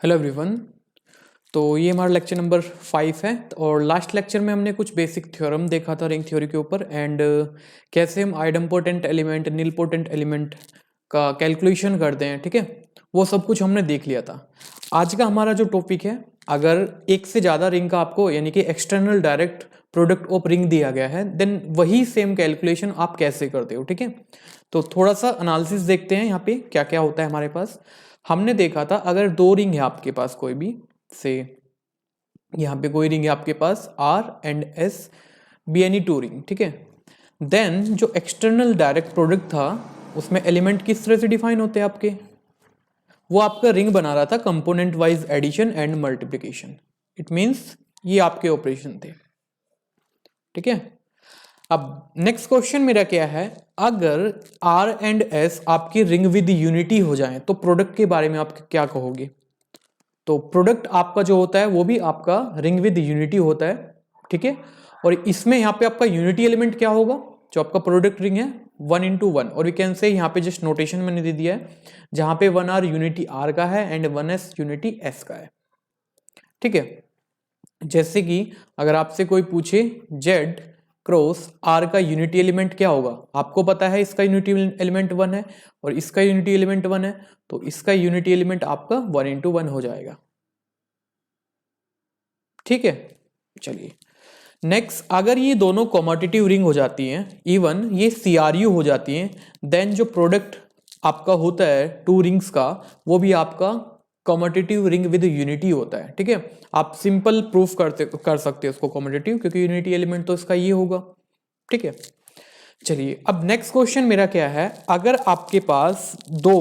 Hello everyone. तो ये हमारा लेक्चर नंबर 5 है और लास्ट लेक्चर में हमने कुछ बेसिक थ्योरम देखा था रिंग थ्योरी के ऊपर एंड कैसे हम आइडम्पोटेंट एलिमेंट नीलपोटेंट एलिमेंट का कैलकुलेशन करते हैं। ठीक है, वो सब कुछ हमने देख लिया था। आज का हमारा जो टॉपिक है, अगर एक से ज़्यादा रिंग का आपको यानी कि external direct product of ring दिया गया है, देन वही सेम कैलकुलेशन आप कैसे करते हो। ठीक है, तो थोड़ा सा एनालिसिस देखते हैं यहाँ पे क्या क्या होता है हमारे पास। हमने देखा था अगर दो रिंग है आपके पास, कोई भी से यहाँ पे कोई रिंग है आपके पास R and S, be any two ring. ठीक है, देन जो एक्सटर्नल डायरेक्ट प्रोडक्ट था उसमें एलिमेंट किस तरह से डिफाइन होते हैं आपके, वो आपका रिंग बना रहा था component wise addition and multiplication. It means ये आपके ऑपरेशन थे। ठीक है, अब नेक्स्ट क्वेश्चन मेरा क्या है, अगर R एंड S आपकी रिंग विद यूनिटी हो जाए तो प्रोडक्ट के बारे में आप क्या कहोगे। तो प्रोडक्ट आपका जो होता है वो भी आपका रिंग विद यूनिटी होता है। ठीक है, और इसमें यहाँ पे आपका यूनिटी एलिमेंट क्या होगा, जो आपका प्रोडक्ट रिंग है 1 into 1, और वी कैन से यहाँ पे जस्ट नोटेशन मैंने दे दिया है जहां पे 1R यूनिटी R का है एंड 1S यूनिटी S का है। ठीक है, जैसे कि अगर आपसे कोई पूछे Z क्रॉस R का यूनिटी एलिमेंट क्या होगा, आपको पता है इसका यूनिटी एलिमेंट 1 है और इसका यूनिटी एलिमेंट 1 है, तो इसका यूनिटी एलिमेंट आपका 1 into 1 हो जाएगा। ठीक है, चलिए नेक्स्ट, अगर ये दोनों कॉमोटेटिव रिंग हो जाती हैं, इवन ये CRU हो जाती हैं, देन जो प्रोडक्ट आपका होता है टू रिंग्स का वो भी आपका कॉमोटेटिव रिंग विद यूनिटी होता है। ठीक है, आप सिंपल प्रूफ कर सकते हैं उसको कॉमोटेटिव, क्योंकि यूनिटी एलिमेंट तो इसका ये होगा। ठीक है, चलिए अब नेक्स्ट क्वेश्चन मेरा क्या है, अगर आपके पास दो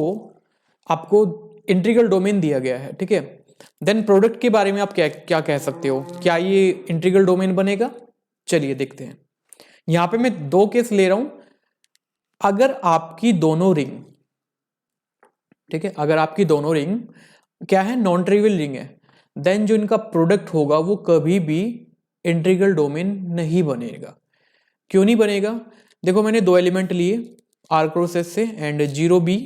आपको इंटीग्रल डोमेन दिया गया है, ठीक है, देन प्रोडक्ट के बारे में आप क्या क्या कह सकते हो, क्या ये इंटीग्रल डोमेन बनेगा। चलिए देखते हैं, यहां पे मैं दो केस ले रहा हूं। अगर आपकी दोनों रिंग, ठीक है, अगर आपकी दोनों रिंग क्या है, नॉन ट्रिवियल रिंग है, देन जो इनका प्रोडक्ट होगा वो कभी भी इंटीग्रल डोमेन नहीं बनेगा। क्यों नहीं बनेगा, देखो मैंने दो एलिमेंट लिए आर क्रॉस एस से and 0B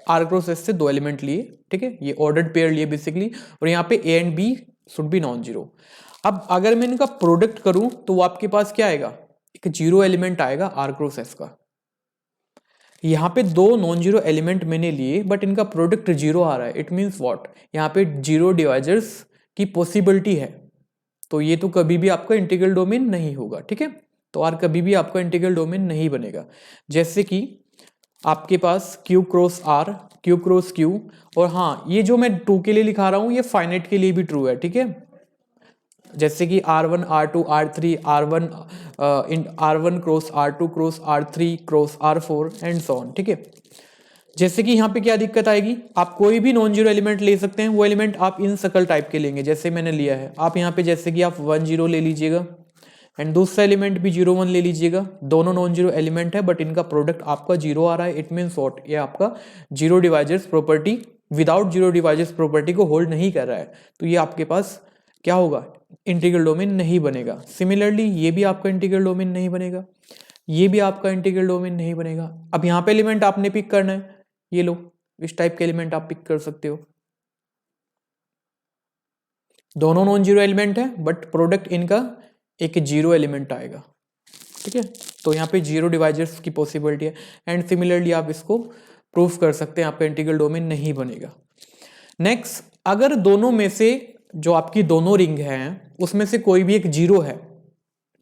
R cross S से दो एलिमेंट लिए। ठीक है, ये ऑर्डर्ड पेयर लिए बेसिकली, और यहाँ पे A and B should be non zero. अब अगर मैं इनका प्रोडक्ट करूं तो वो आपके पास क्या आएगा, एक जीरो एलिमेंट आएगा आर क्रॉस एस का। यहाँ पे दो नॉन जीरो एलिमेंट मैंने लिए बट इनका प्रोडक्ट जीरो आ रहा है, इट मीन्स व्हाट, यहाँ पे जीरो डिवाइजर्स की पॉसिबिलिटी है, तो ये तो कभी भी आपका इंटीग्रल डोमेन नहीं होगा। ठीक है, तो आर कभी भी आपका इंटीग्रल डोमेन नहीं बनेगा। जैसे कि आपके पास Q cross R, Q cross Q, और हाँ ये जो मैं टू के लिए लिखा रहा हूं ये फाइनाइट के लिए भी ट्रू है। ठीक है, जैसे कि R1 R2 R3 R1 in R1 cross R2 cross R3 cross R4 and so on. ठीक है, जैसे कि यहाँ पे क्या दिक्कत आएगी, आप कोई भी नॉन जीरो एलिमेंट ले सकते हैं, वो एलिमेंट आप इन सर्कल टाइप के लेंगे जैसे मैंने लिया है। आप यहाँ पे जैसे कि आप 1 0 ले लीजिएगा एंड दूसरा एलिमेंट भी 0 1 ले लीजिएगा, दोनों नॉन जीरो एलिमेंट है बट इनका प्रोडक्ट आपका जीरो आ रहा है, इट मीन्स व्हाट, ये आपका zero divisors property without zero divisors property को होल्ड नहीं कर रहा है, तो ये आपके पास क्या होगा, इंटीग्रल डोमेन नहीं बनेगा। सिमिलरली ये भी आपका इंटीग्रल डोमेन नहीं बनेगा, ये भी आपका इंटीग्रल डोमेन नहीं बनेगा। अब यहाँ पे एलिमेंट आपने पिक करना है, ये लो इस टाइप के एलिमेंट आप पिक कर सकते हो, दोनों नॉन जीरो एलिमेंट है बट प्रोडक्ट इनका एक जीरो एलिमेंट आएगा। ठीक है, तो यहाँ पे जीरो डिवाइजर्स की पॉसिबिलिटी है एंड सिमिलरली आप इसको प्रूफ कर सकते हैं, आपका इंटीग्रल डोमेन नहीं बनेगा। नेक्स्ट, अगर दोनों में से जो आपकी दोनों रिंग हैं उसमें से कोई भी एक जीरो है,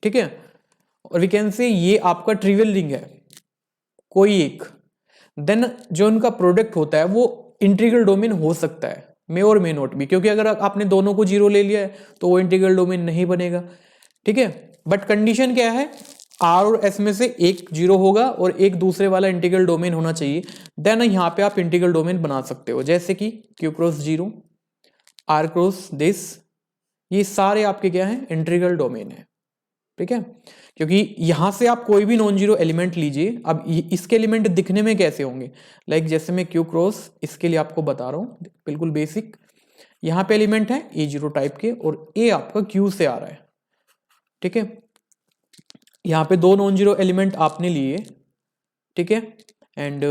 ठीक है, और वी कैन से ये आपका ट्रिवियल रिंग है कोई एक, देन जो इनका प्रोडक्ट होता है वो इंटीग्रल डोमेन हो सकता है, मे और मे नॉट भी, क्योंकि अगर आपने दोनों को जीरो ले लिया है तो वो इंटीग्रल डोमेन नहीं बनेगा। ठीक है, बट कंडीशन क्या है, आर और एस में से एक जीरो होगा और एक दूसरे वाला इंटीग्रल डोमेन होना चाहिए, देन यहाँ पे आप इंटीग्रल डोमेन बना सकते हो। जैसे कि Q cross zero, R cross this, ये सारे आपके क्या है, इंटीग्रल डोमेन है। ठीक है, क्योंकि यहां से आप कोई भी नॉन जीरो एलिमेंट लीजिए, अब इसके एलिमेंट दिखने में कैसे होंगे, लाइक जैसे मैं क्यू क्रॉस इसके लिए आपको बता रहा हूं बिल्कुल बेसिक, यहाँ पे एलिमेंट है ए जीरो टाइप के और ए आपका क्यू से आ रहा है। ठीक है, यहाँ पे दो नॉन जीरो एलिमेंट आपने लिए, ठीक है, एंड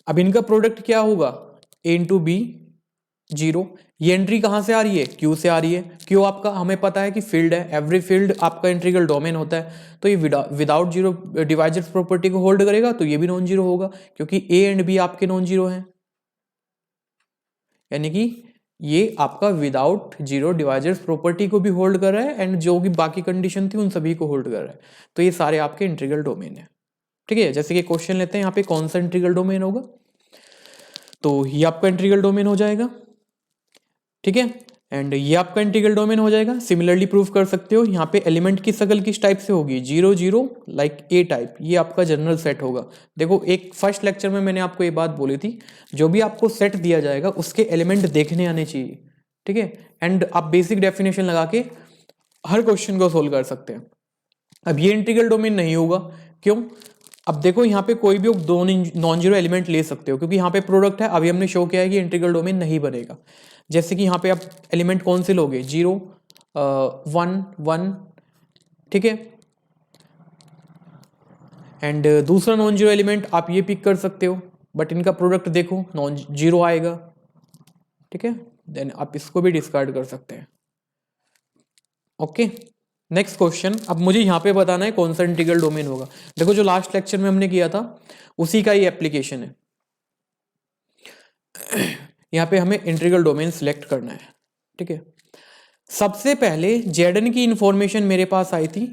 अब इनका प्रोडक्ट क्या होगा, ए इंटू बी 0। ये एंट्री कहाँ से आ रही है, क्यू से आ रही है। क्यू आपका हमें पता है कि फील्ड है, एवरी फील्ड आपका इंटीग्रल डोमेन होता है, तो ये विदाउट जीरो डिवाइजर्स प्रॉपर्टी को होल्ड करेगा, तो ये भी नॉन जीरो होगा क्योंकि ए एंड बी आपके नॉन जीरो हैं, यानी कि ये आपका विदाउट जीरो डिवाइजर्स प्रॉपर्टी को भी होल्ड कर रहा है एंड जो भी बाकी कंडीशन थी उन सभी को होल्ड कर रहा है, तो ये सारे आपके इंटीग्रल डोमेन है। ठीक है, जैसे कि क्वेश्चन लेते हैं यहाँ पे कौन सा इंटीग्रल डोमेन होगा, तो ये आपका इंटीग्रल डोमेन हो जाएगा। ठीक है, एंड ये आपका इंटीग्रल डोमेन हो जाएगा। सिमिलरली प्रूफ कर सकते हो, यहाँ पे एलिमेंट की शकल किस टाइप से होगी, 0 0 लाइक ए टाइप, ये आपका जनरल सेट होगा। देखो एक फर्स्ट लेक्चर में मैंने आपको ये बात बोली थी, जो भी आपको सेट दिया जाएगा उसके एलिमेंट देखने आने चाहिए। ठीक है, एंड आप बेसिक डेफिनेशन लगा के हर क्वेश्चन को सोल्व कर सकते हैं। अब ये इंटीग्रल डोमेन नहीं होगा, क्यों? अब देखो यहाँ पे कोई भी दो नॉन जीरो एलिमेंट ले सकते हो क्योंकि यहाँ पे प्रोडक्ट है। अभी हमने शो किया है कि इंटीग्रल डोमेन नहीं बनेगा। जैसे कि यहाँ पे आप एलिमेंट कौन से लोगे, 0 1 1, ठीक है, एंड दूसरा नॉन जीरो एलिमेंट आप ये पिक कर सकते हो, बट इनका प्रोडक्ट देखो नॉन जीरो आएगा। ठीक है, देन आप इसको भी डिस्कार्ड कर सकते हैं। Okay, next question. अब मुझे यहाँ पे बताना है कौन सा इंटीग्रल डोमेन होगा। देखो जो लास्ट लेक्चर में हमने किया था उसी का ये एप्लीकेशन है। यहाँ पे हमें इंटीग्रल डोमेन सिलेक्ट करना है। ठीक है, सबसे पहले जेडन की इंफॉर्मेशन मेरे पास आई थी।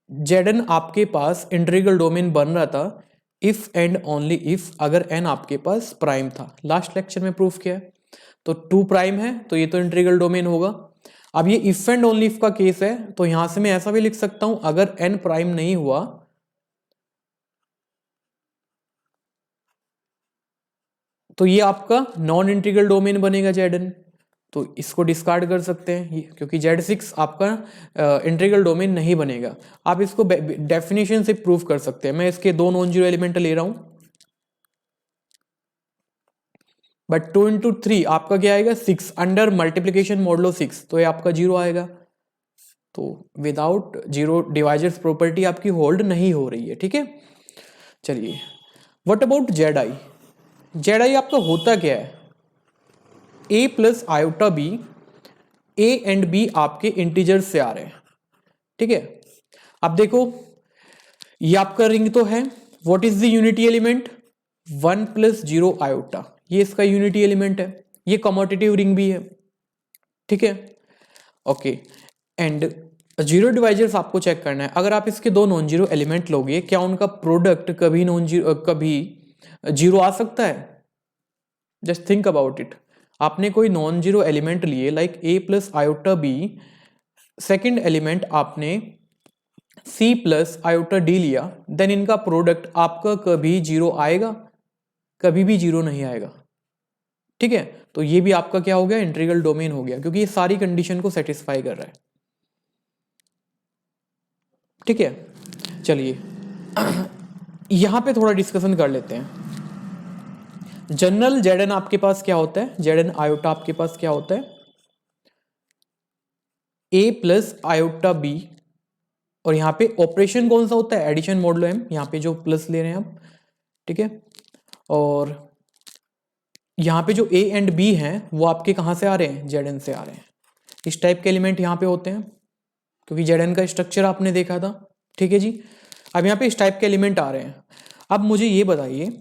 जेडन आपके पास इंटीग्रल डोमेन बन रहा था इफ एंड ओनली इफ, अगर एन आपके पास प्राइम था। लास्ट लेक्चर में प्रूफ किया है, तो 2 प्राइम है तो ये तो इंटीग्रल डोमेन होगा। अब ये इफ एंड ओनली इफ का केस है, तो यहां से मैं ऐसा भी लिख सकता हूं, अगर एन प्राइम नहीं हुआ तो ये आपका नॉन इंटीग्रल डोमेन बनेगा जेडन, तो इसको डिस्कार्ड कर सकते हैं क्योंकि Z6 आपका इंटीग्रल डोमेन नहीं बनेगा। आप इसको डेफिनेशन से प्रूव कर सकते हैं। मैं इसके 2 नॉन जीरो एलिमेंट ले रहा हूं, बट 2 इंटू 3 आपका क्या आएगा, 6 अंडर मल्टीप्लीकेशन मॉडुलो 6, तो ये आपका 0 आएगा। तो विदाउट जीरो डिवाइजर्स प्रॉपर्टी आपकी होल्ड नहीं हो रही है। ठीक है, चलिए व्हाट अबाउट जेड आई आपका होता क्या है, A plus iota B, A and B आपके इंटीजर से आ रहे हैं। ठीक है, अब देखो ये आपका रिंग तो है, what is the unity element, 1 plus 0 iota, ये इसका यूनिटी एलिमेंट है। ये कमोटेटिव रिंग भी है। ठीक है, ओके, एंड जीरो डिवाइजर्स आपको चेक करना है। अगर आप इसके 2 नॉन जीरो एलिमेंट लोगे, क्या उनका प्रोडक्ट कभी कभी जीरो आ सकता है? Just think about it. आपने कोई नॉन जीरो एलिमेंट लिए like A plus iota B, second element आपने सी प्लस आयोटा डी लिया, देन इनका प्रोडक्ट आपका कभी जीरो आएगा? कभी भी जीरो नहीं आएगा। ठीक है, तो ये भी आपका क्या हो गया, इंटीग्रल डोमेन हो गया, क्योंकि ये सारी कंडीशन को सेटिस्फाई कर रहा है। ठीक है, चलिए यहां पे थोड़ा डिस्कशन कर लेते हैं। जनरल जेडन आपके पास क्या होता है, जेडन आयोटा आपके पास क्या होता है, ए प्लस आयोटा बी, और यहां पे ऑपरेशन कौन सा होता है, एडिशन मॉडुलो एम, यहां पे जो प्लस ले रहे हैं आप। ठीक है, और यहां पे जो ए एंड बी हैं वो आपके कहां से आ रहे हैं, जेडन से आ रहे हैं। इस टाइप के एलिमेंट यहां पे होते हैं क्योंकि जेडन का स्ट्रक्चर आपने देखा था। ठीक है जी, अब यहां पे इस टाइप के एलिमेंट आ रहे हैं। अब मुझे ये बताइए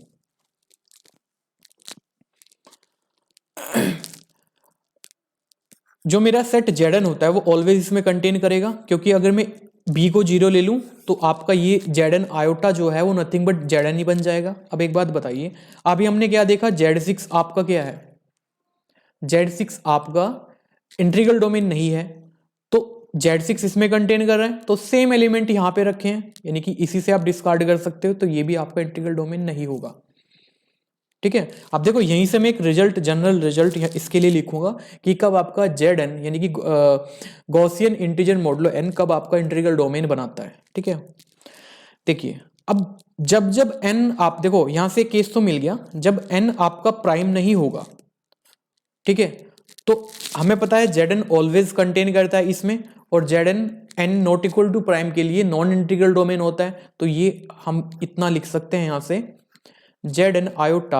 जो मेरा सेट जेडन होता है वो ऑलवेज इसमें कंटेन करेगा, क्योंकि अगर मैं बी को 0 ले लूं तो आपका ये जेडन आयोटा जो है वो नथिंग बट जेडन ही बन जाएगा। अब एक बात बताइए, अभी हमने क्या देखा, Z6 आपका क्या है, Z6 आपका इंटीग्रल डोमेन नहीं है, तो Z6 इसमें कंटेन कर रहा है, तो सेम एलिमेंट यहां पे रखे हैं, यानी कि इसी से आप डिस्कार्ड कर सकते हो, तो ये भी आपका इंटीग्रल डोमेन नहीं होगा। ठीक है, अब देखो यहीं से मैं एक रिजल्ट, जनरल रिजल्ट इसके लिए लिखूंगा कि कब आपका जेड एन यानी कि गॉसियन इंटीजर मॉडुलो एन कब आपका इंटीग्रल डोमेन बनाता है। ठीक है, देखिए अब जब जब एन, आप देखो यहां से केस तो मिल गया, जब एन आपका प्राइम नहीं होगा, ठीक है, तो हमें पता है जेड एन ऑलवेज कंटेन करता है इसमें, और Z N not equal to prime के लिए नॉन इंटीग्रल डोमेन होता है। तो ये हम इतना लिख सकते हैं यहां से, Z N iota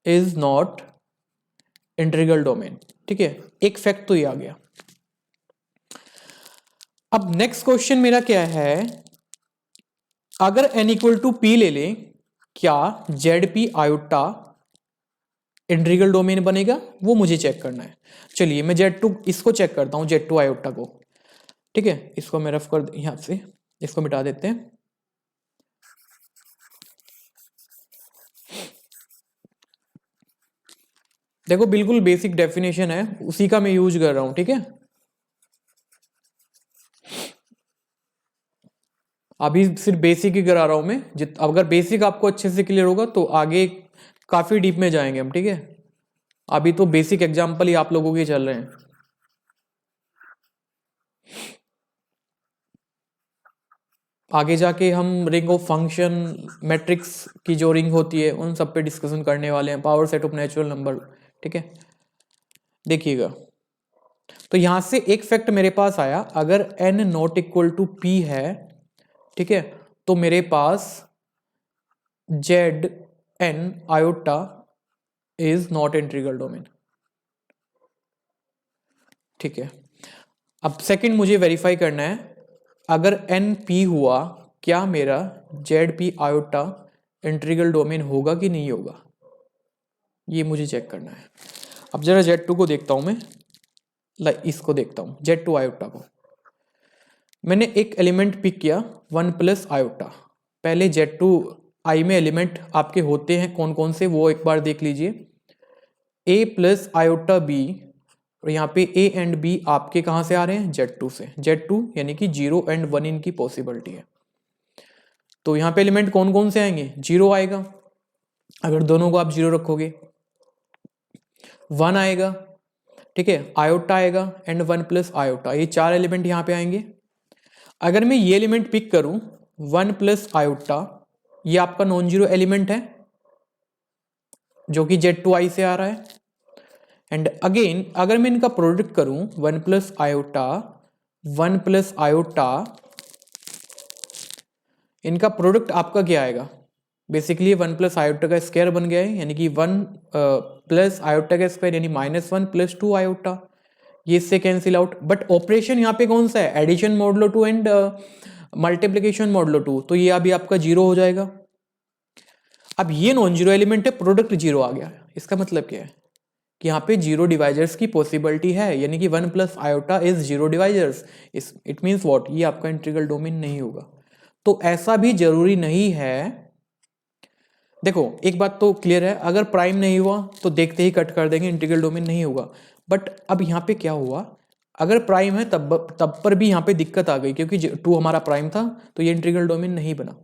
is not integral domain. ठीक है, एक फैक्ट तो ये आ गया। अब नेक्स्ट क्वेश्चन मेरा क्या है, अगर n इक्वल टू पी ले लें, क्या Z P iota integral domain बनेगा, वो मुझे चेक करना है। चलिए मैं Z2 इसको चेक करता हूं, Z2 आयोटा को। ठीक है, इसको मैं रफ कर यहां से इसको मिटा देते हैं। देखो बिल्कुल बेसिक डेफिनेशन है, उसी का मैं यूज कर रहा हूं। ठीक है, अभी सिर्फ बेसिक ही करा रहा हूं मैं। अगर बेसिक आपको अच्छे से क्लियर होगा तो आगे काफी डीप में जाएंगे हम। ठीक है, अभी तो बेसिक एग्जांपल ही आप लोगों के चल रहे हैं। आगे जाके हम रिंग ऑफ फंक्शन, मैट्रिक्स की जो रिंग होती है उन सब पे डिस्कशन करने वाले हैं, power set of natural number. ठीक है, देखिएगा, तो यहां से एक फैक्ट मेरे पास आया, अगर n not equal to p है, ठीक है, तो मेरे पास Z N iota is not integral domain. ठीक है, अब सेकंड मुझे वेरीफाई करना है, अगर एन पी हुआ, क्या मेरा Z P iota integral domain होगा कि नहीं होगा, ये मुझे चेक करना है। अब जरा Z2 को देखता हूं मैं, इसको देखता हूं Z2 आयोटा को। मैंने एक एलिमेंट पिक किया 1 प्लस आयोटा। पहले Z2 आई में एलिमेंट आपके होते हैं कौन कौन से, वो एक बार देख लीजिए। a प्लस आयोटा b, और यहाँ पे a एंड b आपके कहाँ से आ रहे हैं, Z2 से। Z2 यानी कि 0 एंड 1 इनकी पॉसिबिलिटी है। तो यहाँ पे एलिमेंट कौन कौन से आएंगे, 0 आएगा, अगर दोनों को आप 0 रखोगे। 1 आएगा, ठीक है, आयोटा आएगा एंड 1 प्लस आयोटा, ये 4 एलिमेंट यहाँ पे आएंगे। अगर मैं ये एलिमेंट पिक करूं 1 प्लस आयोटा, ये आपका नॉन जीरो एलिमेंट है जो कि Z2i से आ रहा है। एंड अगेन अगर मैं इनका प्रोडक्ट करूं 1 प्लस आयोटा 1 प्लस आयोटा, इनका प्रोडक्ट आपका क्या आएगा, बेसिकली 1 प्लस आयोटा का स्क्वायर बन गया है, यानी कि 1 प्लस आयोटा का स्क्वायर यानी -1 प्लस 2 आयोटा, ये इससे कैंसिल आउट। बट ऑपरेशन यहाँ पे कौन सा है, addition modulo 2 and multiplication modulo 2, तो ये अभी आपका 0 हो जाएगा। अब ये नॉन जीरो एलिमेंट है, प्रोडक्ट 0 आ गया, इसका मतलब क्या है कि यहाँ पे 0 डिवाइजर्स की पॉसिबिलिटी है, यानी कि 1 plus iota is 0 divisors. It means what, ये आपका इंटीग्रल डोमेन नहीं होगा। तो ऐसा भी जरूरी नहीं है। देखो एक बात तो क्लियर है, अगर प्राइम नहीं हुआ तो देखते ही कट कर देंगे, इंटीग्रल डोमेन नहीं होगा। बट अब यहाँ पे क्या हुआ, अगर प्राइम है तब पर भी यहाँ पे दिक्कत आ गई, क्योंकि 2 हमारा प्राइम था तो ये इंटीग्रल डोमेन नहीं बना।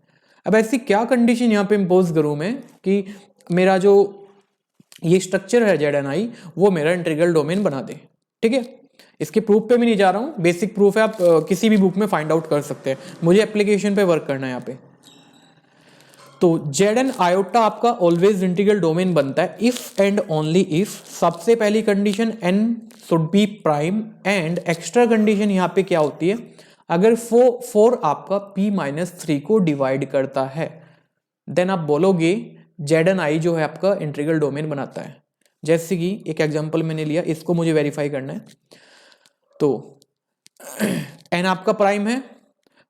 अब ऐसी क्या कंडीशन यहाँ पे इम्पोज करूँ मैं कि मेरा जो ये स्ट्रक्चर है ZNI वो मेरा इंटीग्रल डोमेन बना दे। ठीक है, इसके प्रूफ पे भी नहीं जा रहा हूँ, बेसिक प्रूफ है, आप किसी भी बुक में फाइंड आउट कर सकते हैं, मुझे एप्लीकेशन पे वर्क करना है यहाँ पे। तो Zn आयोटा आपका ऑलवेज इंटीग्रल डोमेन बनता है इफ एंड ओनली इफ, सबसे पहली condition n should be prime, and extra condition यहाँ पे क्या होती है, अगर 4 आपका p-3 को डिवाइड करता है, देन आप बोलोगे Zni जो है आपका इंटीग्रल डोमेन बनाता है। जैसे कि एक एग्जांपल मैंने लिया, इसको मुझे वेरीफाई करना है। तो n आपका प्राइम है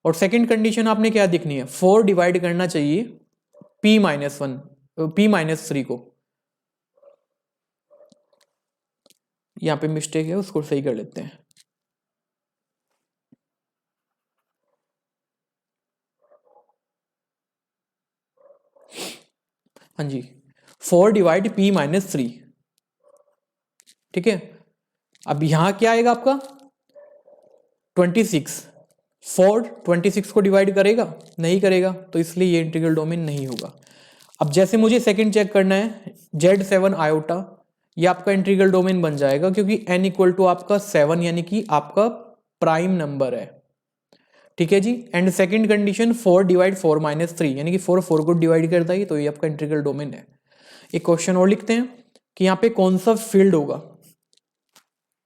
और सेकंड कंडीशन आपने क्या दिखनी है, 4 डिवाइड करना चाहिए p-3 को। यहां पे मिस्टेक है, उसको सही कर लेते हैं। हाँ जी, 4 डिवाइड p-3, ठीक है। अब यहां क्या आएगा आपका 26, 4 26 को डिवाइड करेगा, नहीं करेगा, तो इसलिए ये इंटीग्रल डोमेन नहीं होगा। अब जैसे मुझे सेकंड चेक करना है, Z7 आयोटा, ये आपका इंटीग्रल डोमेन बन जाएगा क्योंकि n इक्वल टू आपका 7 यानी कि आपका प्राइम नंबर है। ठीक है जी, एंड सेकंड कंडीशन 4 डिवाइड 4-3 यानी कि 4 को डिवाइड करता है, तो ये आपका इंटीग्रल डोमेन है। एक क्वेश्चन और लिखते हैं कि यहाँ पे कौन सा फील्ड होगा,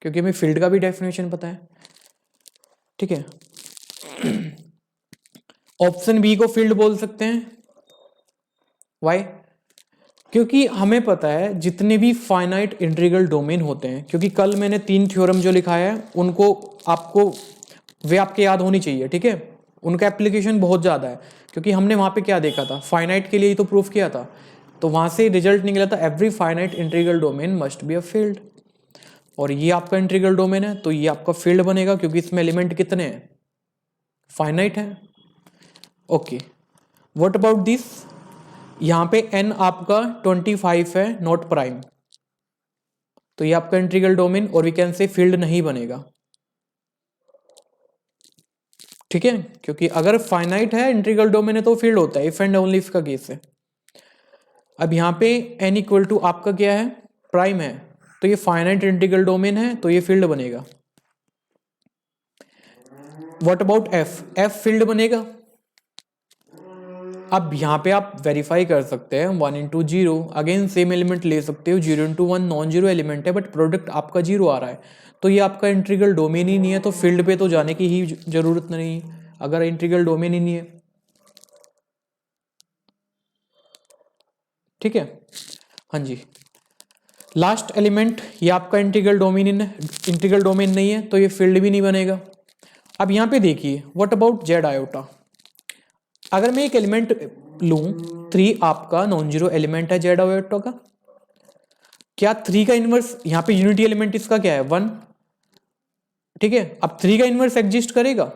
क्योंकि हमें फील्ड का भी डेफिनेशन पता है। ठीक है, ऑप्शन बी को फील्ड बोल सकते हैं। वाई, क्योंकि हमें पता है जितने भी फाइनाइट इंटीग्रल डोमेन होते हैं, क्योंकि कल मैंने 3 थ्योरम जो लिखाया है उनको आपको वे आपके याद होनी चाहिए, ठीक है। उनका एप्लीकेशन बहुत ज़्यादा है, क्योंकि हमने वहाँ पे क्या देखा था, फाइनाइट के लिए ही तो प्रूफ किया था। तो वहाँ से रिजल्ट निकला था every finite integral domain must be a field, और ये आपका इंटीग्रल डोमेन है तो ये आपका फील्ड बनेगा, क्योंकि इसमें एलिमेंट कितने हैं, फाइनाइट है। ओके, व्हाट अबाउट दिस, यहाँ पे n आपका 25 है, नॉट प्राइम, तो ये आपका इंटीग्रल डोमेन और वी कैन से फील्ड नहीं बनेगा, ठीक है। क्योंकि अगर फाइनाइट है इंटीग्रल डोमेन है तो फील्ड होता है, इफ एंड ओनली इफ का केस है। अब यहाँ पे n इक्वल टू आपका क्या है, प्राइम है, तो ये फाइनाइट इंटीग्रल डोमेन है तो ये फील्ड बनेगा। व्हाट अबाउट f फील्ड बनेगा। अब यहाँ पे आप वेरीफाई कर सकते हैं 1 इंटू 0, अगेन सेम एलिमेंट ले सकते हो, 0 इंटू 1 नॉन जीरो एलिमेंट है बट प्रोडक्ट आपका 0 आ रहा है, तो ये आपका इंटीग्रल डोमेन ही नहीं है, तो फील्ड पे तो जाने की ही जरूरत नहीं अगर इंटीग्रल डोमेन ही नहीं है, ठीक है। हाँ जी, लास्ट एलिमेंट ये आपका इंटीग्रल डोमेन नहीं है तो ये फील्ड भी नहीं बनेगा। अब यहाँ पे देखिए व्हाट अबाउट जेड आयोटा, अगर मैं एक एलिमेंट लूं 3 आपका नॉन जीरो एलिमेंट है जेड आयोटा का, क्या 3 का इनवर्स, यहाँ पे यूनिटी एलिमेंट इसका क्या है 1, ठीक है। अब 3 का इनवर्स एग्जिस्ट करेगा,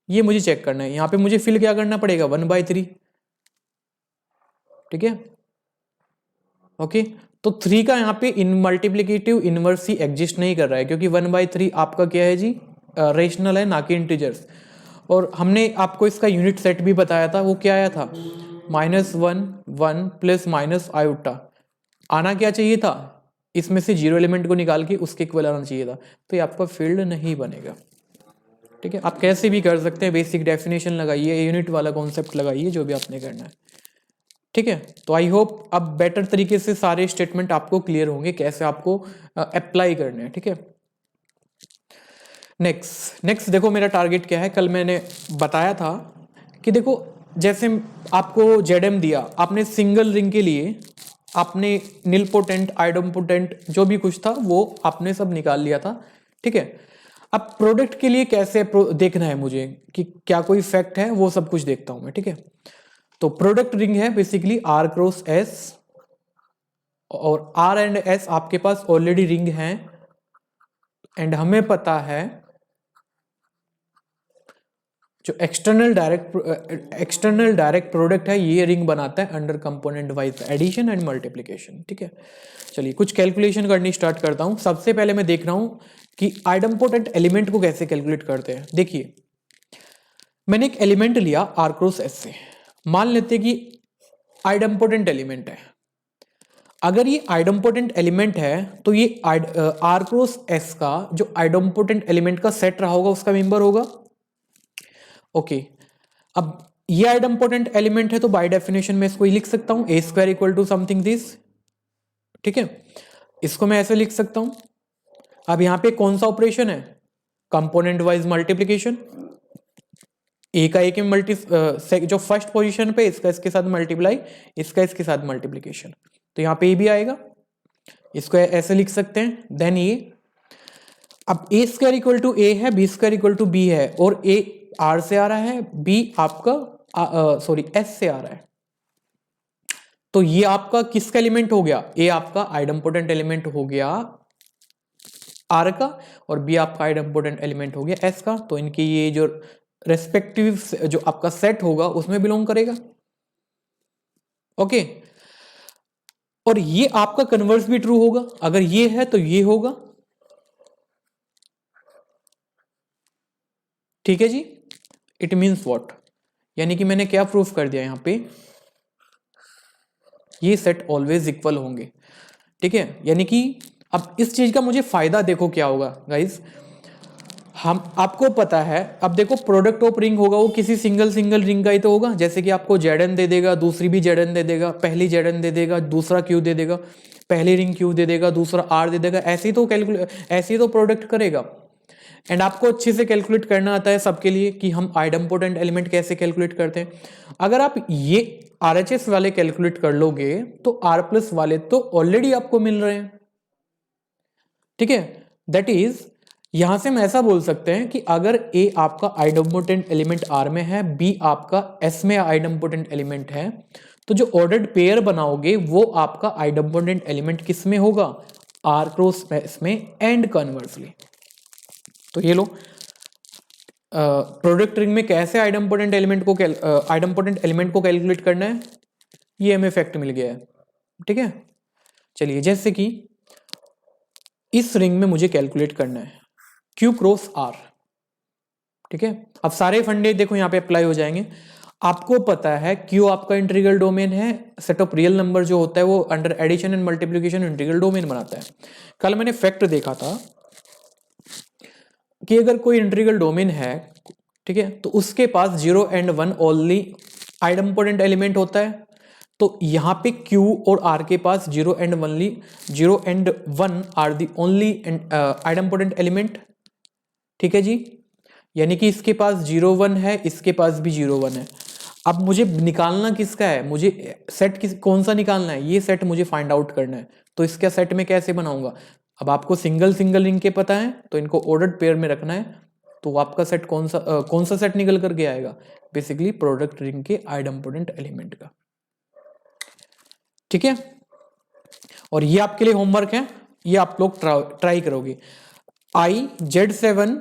ये मुझे चेक करना है। यहाँ पे मुझे फिल क्या करना पड़ेगा 1/3, ठीक है। ओके, तो 3 का यहाँ पे इन मल्टीप्लिकेटिव इनवर्स ही एग्जिस्ट नहीं कर रहा है, क्योंकि 1/3 आपका क्या है जी, रेशनल है ना कि इंटीजर्स। और हमने आपको इसका यूनिट सेट भी बताया था, वो क्या आया था -1 1 प्लस माइनस आयोटा, आना क्या चाहिए था, इसमें से 0 एलिमेंट को निकाल के उसके इक्वल आना चाहिए था, तो ये आपका फील्ड नहीं बनेगा, ठीक है। आप कैसे भी कर सकते हैं, बेसिक डेफिनेशन लगाइए, यूनिट वाला कॉन्सेप्ट लगाइए, जो भी आपने करना है, ठीक है। तो आई होप अब बेटर तरीके से सारे स्टेटमेंट आपको क्लियर होंगे कैसे आपको अप्लाई करने हैं, ठीक है। नेक्स्ट देखो मेरा टारगेट क्या है, कल मैंने बताया था कि देखो जैसे आपको जेडएम दिया, आपने सिंगल रिंग के लिए आपने निलपोटेंट आइडोम्पोटेंट जो भी कुछ था वो आपने सब निकाल लिया था, ठीक है। अब प्रोडक्ट के लिए कैसे देखना है मुझे कि क्या कोई फैक्ट है, वो सब कुछ देखता हूं मैं, ठीक है। तो प्रोडक्ट रिंग है बेसिकली R क्रॉस S, और R एंड S आपके पास ऑलरेडी रिंग है, एंड हमें पता है जो एक्सटर्नल डायरेक्ट प्रोडक्ट है ये रिंग बनाता है under component wise addition and multiplication, ठीक है। चलिए कुछ कैलकुलेशन करनी स्टार्ट करता हूं। सबसे पहले मैं देख रहा हूं कि आइडम्पोटेंट एलिमेंट को कैसे कैलकुलेट करते हैं। देखिए मैंने एक एलिमेंट लिया R क्रॉस S से, मान लेते कि आइडम्पोटेंट एलिमेंट है। अगर ये आइडम्पोटेंट एलिमेंट है तो ये R क्रॉस S का जो आइडम्पोटेंट एलिमेंट का सेट रहा होगा उसका मेंबर होगा, ओके। अब ये आइडम्पोटेंट एलिमेंट है तो बाय डेफिनेशन में इसको लिख सकता हूं A² equal to something this, ठीक है। इसको मैं ऐसे लिख सकता हूं। अब यहां पे कौन सा ऑपरेशन है, कंपोनेंट वाइज मल्टीप्लिकेशन, ए का एक में जो फर्स्ट पोजीशन पे इसका इसके साथ मल्टीप्लाई, इसका इसके साथ मल्टीप्लिकेशन, तो यहाँ पे ए भी आएगा, इसको ऐसे लिख सकते हैं। देन ये अब A² इक्वल टू A है, B² इक्वल टू B है, और A R से आ रहा है, B आपका S से आ रहा है, तो ये आपका किसका एलिमेंट हो गया, A आपका आइडम्पोटेंट एलिमेंट हो गया R का, और B आपका आइडम्पोटेंट एलिमेंट हो गया S का, तो इनके ये जो रेस्पेक्टिव जो आपका सेट होगा उसमें बिलोंग करेगा, ओके। और ये आपका कन्वर्स भी ट्रू होगा, अगर ये है तो ये होगा, ठीक है जी। इट मीन्स व्हाट, यानी कि मैंने क्या प्रूफ कर दिया यहाँ पे, ये सेट ऑलवेज इक्वल होंगे, ठीक है। यानी कि अब इस चीज का मुझे फायदा देखो क्या होगा गाइस, हम आपको पता है, अब देखो प्रोडक्ट ऑफ रिंग होगा वो किसी सिंगल रिंग का ही तो होगा, जैसे कि आपको Zn दे देगा, दूसरी भी Zn दे देगा, पहली Zn दे देगा, दूसरा Q दे देगा, पहली रिंग Q दे देगा, दूसरा R दे देगा, ऐसे ही तो प्रोडक्ट करेगा। एंड आपको अच्छे से कैलकुलेट करना आता है सबके लिए कि हम आइडम्पोटेंट एलिमेंट कैसे कैलकुलेट करते हैं। अगर आप ये RHS वाले कैलकुलेट कर लोगे तो R प्लस वाले तो ऑलरेडी आपको मिल रहे हैं, ठीक है। दैट इज यहां से हम ऐसा बोल सकते हैं कि अगर A आपका आइडम्पोटेंट एलिमेंट R में है, B आपका S में आइडम्पोटेंट एलिमेंट है, तो जो ऑर्डर्ड पेयर बनाओगे वो आपका आइडम्पोटेंट एलिमेंट किस में होगा, R क्रॉस S में, एंड कन्वर्सली। तो ये लो प्रोडक्ट रिंग में कैसे आइडम्पोटेंट एलिमेंट को कैलकुलेट करना है, ये हमें फैक्ट मिल गया है, ठीक है। चलिए, जैसे कि इस रिंग में मुझे कैलकुलेट करना है Q क्रॉस R, ठीक है। अब सारे फंडे देखो यहाँ पे अप्लाई हो जाएंगे। आपको पता है Q आपका इंटीग्रल डोमेन है, सेट ऑफ रियल नंबर जो होता है वो under addition and multiplication integral domain बनाता है। कल मैंने फैक्ट देखा था कि अगर कोई इंटीग्रल डोमेन है, ठीक है, तो उसके पास 0 एंड 1 ओनली आइडम्पोटेंट एलिमेंट होता है। तो यहाँ पे Q और R के पास 0 and 1 are the only idempotent element, ठीक है जी। यानी कि इसके पास 0 1 है, इसके पास भी 0 1 है। अब मुझे निकालना किसका है, मुझे सेट कौन सा निकालना है, ये सेट मुझे फाइंड आउट करना है। तो इसका सेट में कैसे बनाऊंगा, अब आपको सिंगल रिंग के पता है तो इनको ऑर्डर्ड पेयर में रखना है। तो आपका सेट कौन सा सेट निकल करके आएगा, बेसिकली प्रोडक्ट रिंग के आइडम्पोटेंट एलिमेंट का, ठीक है। और ये आपके लिए होमवर्क है, ये आप लोग ट्राई करोगे। Z7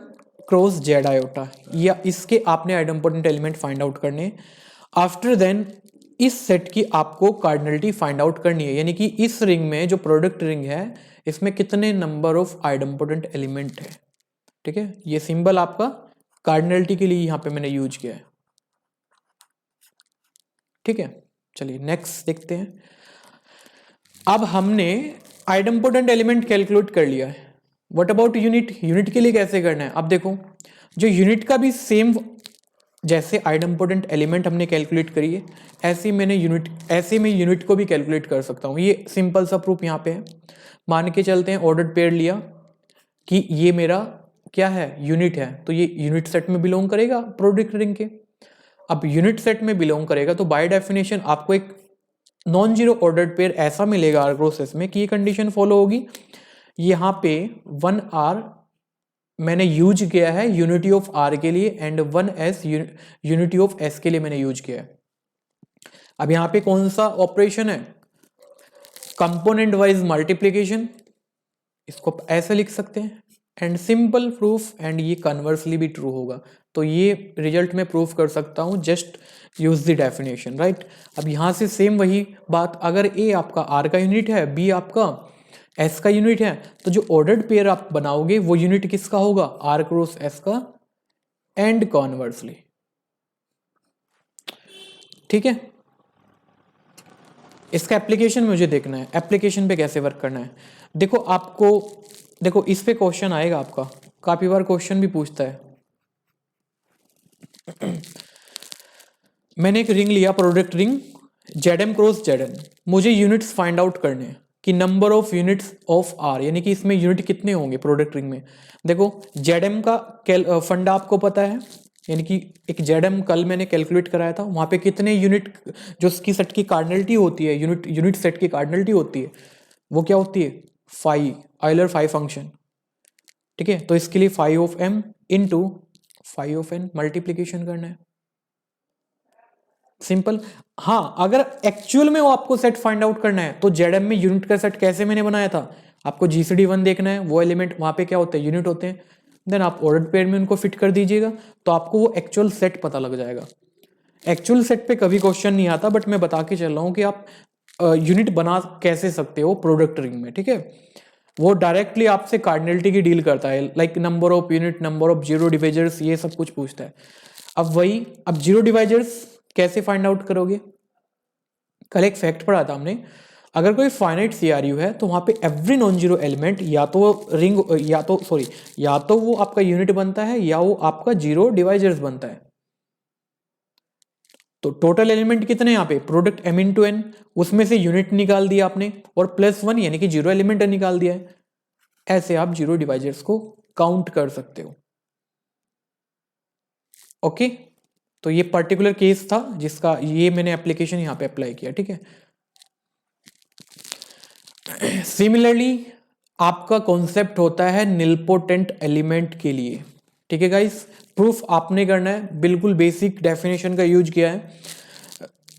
क्रॉस Z आयोटा, या इसके आपने आइडम्पोटेंट एलिमेंट फाइंड आउट करने। आफ्टर देन इस सेट की आपको कार्डिनलिटी फाइंड आउट करनी है, यानी कि इस रिंग में जो प्रोडक्ट रिंग है इसमें कितने नंबर ऑफ आइडम्पोटेंट एलिमेंट है, ठीक है। ये सिंबल आपका कार्डिनलिटी के लिए यहां पे मैंने यूज किया है, ठीक है। चलिए नेक्स्ट देखते हैं। अब हमने आइडम्पोटेंट एलिमेंट कैलकुलेट कर लिया है, व्हाट अबाउट यूनिट, यूनिट के लिए कैसे करना है। अब देखो, जो यूनिट का भी सेम, जैसे आइडम्पोटेंट एलिमेंट हमने कैलकुलेट करी है, ऐसे में यूनिट को भी कैलकुलेट कर सकता हूँ। ये सिंपल सा प्रूफ यहाँ पे है। मान के चलते हैं ऑर्डर्ड पेयर लिया कि ये मेरा क्या है, यूनिट है, तो ये यूनिट सेट में बिलोंग करेगा प्रोडक्ट रिंग के। अब यूनिट सेट में बिलोंग करेगा तो बाय डेफिनेशन आपको एक नॉन जीरो ऑर्डर्ड पेयर ऐसा मिलेगा आर प्रोसेस में कि ये कंडीशन फॉलो होगी। यहाँ पे 1R मैंने यूज किया है यूनिटी ऑफ R के लिए, and 1S unity of S के लिए मैंने यूज किया है। अब यहाँ पे कौन सा ऑपरेशन है, कंपोनेंट वाइज मल्टीप्लीकेशन, इसको ऐसे लिख सकते हैं, एंड सिंपल प्रूफ, एंड ये कन्वर्सली भी ट्रू होगा। तो ये रिजल्ट में प्रूफ कर सकता हूं, just use the definition, right. अब यहां से सेम वही बात, अगर A आपका R का यूनिट है, B आपका S का यूनिट है, तो जो ऑर्डर्ड पेयर आप बनाओगे वो यूनिट किसका होगा, R क्रॉस S का, एंड कॉन्वर्सली, ठीक है। इसका एप्लीकेशन मुझे देखना है, एप्लीकेशन पे कैसे वर्क करना है। देखो आपको, देखो इस पे क्वेश्चन आएगा आपका, काफी बार क्वेश्चन भी पूछता है। मैंने एक रिंग लिया, product ring Zm cross Zn, मुझे यूनिट्स फाइंड आउट करने हैं कि number of units of R, यानी कि इसमें यूनिट कितने होंगे प्रोडक्ट रिंग में। देखो Zm का फंडा आपको पता है, यानी कि एक Zm कल मैंने कैलकुलेट कराया था, वहां पे कितने यूनिट, जो उसकी सेट की कार्डिनलिटी होती है, यूनिट सेट की कार्डिनलिटी होती है, वो क्या होती है, फाई, आयलर फाई फंक्शन, ठीक है। तो इसके लिए phi of m into phi of n multiplication करना है, सिंपल। हाँ, अगर एक्चुअल में वो आपको सेट फाइंड आउट करना है तो Zm में यूनिट का सेट कैसे मैंने बनाया था, आपको GCD1 देखना है, वो एलिमेंट वहां पे क्या होते हैं, यूनिट होते हैं, देन आप ऑर्डर्ड पेयर में उनको फिट कर दीजिएगा, तो आपको वो एक्चुअल सेट पता लग जाएगा। एक्चुअल सेट पे कभी क्वेश्चन नहीं आता, बट मैं बता के चल रहा हूँ कि आप यूनिट बना कैसे सकते हो प्रोडक्ट रिंग में, ठीक है। वो डायरेक्टली आपसे कार्डिनलिटी की डील करता है, like number of unit, number of zero divisors, ये सब कुछ पूछता है। अब जीरो डिवाइजर्स कैसे फाइंड आउट करोगे, कल एक फैक्ट पढ़ा था हमने, अगर कोई फाइनाइट सीआरयू है तो वहां पे एवरी नॉन जीरो एलिमेंट या तो वो आपका यूनिट बनता है या वो आपका जीरो डिवाइजर्स बनता है। तो टोटल एलिमेंट कितने यहाँ पे, प्रोडक्ट m इंटू n, उसमें से यूनिट निकाल दिया आपने और +1 यानी कि जीरो एलिमेंट निकाल दिया है। ऐसे आप जीरो डिवाइजर्स को काउंट कर सकते हो, ओके। तो ये पर्टिकुलर केस था जिसका ये मैंने एप्लीकेशन यहाँ पे अप्लाई किया, ठीक है। सिमिलरली आपका कॉन्सेप्ट होता है निलपोटेंट एलिमेंट के लिए, ठीक है गाइस। प्रूफ आपने करना है, बिल्कुल बेसिक डेफिनेशन का यूज किया है,